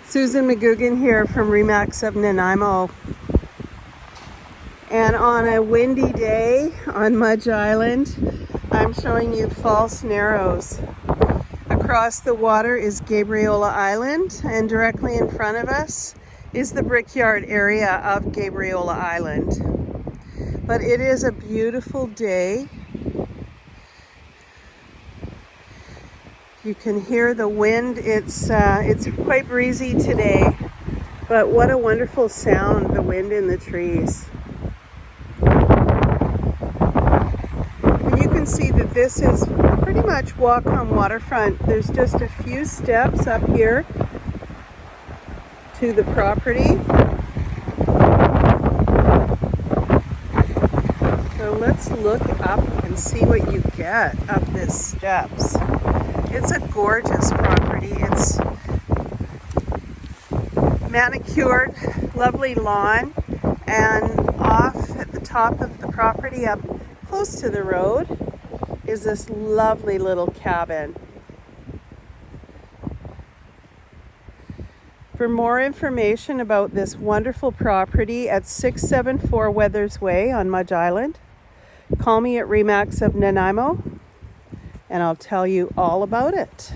Susan McGugan here from Remax of Nanaimo. And on a windy day on Mudge Island, I'm showing you False Narrows. Across the water is Gabriola Island, and directly in front of us is the brickyard area of Gabriola Island. But it is a beautiful day. You can hear the wind. It's quite breezy today, but what a wonderful sound, the wind in the trees. And you can see that this is pretty much walk on waterfront. There's just a few steps up here to the property. So let's look up and see what you get up these steps. It's a gorgeous property. It's manicured, lovely lawn, and off at the top of the property up close to the road is this lovely little cabin. For more information about this wonderful property at 674 Weathers Way on Mudge Island, call me at Remax of Nanaimo and I'll tell you all about it.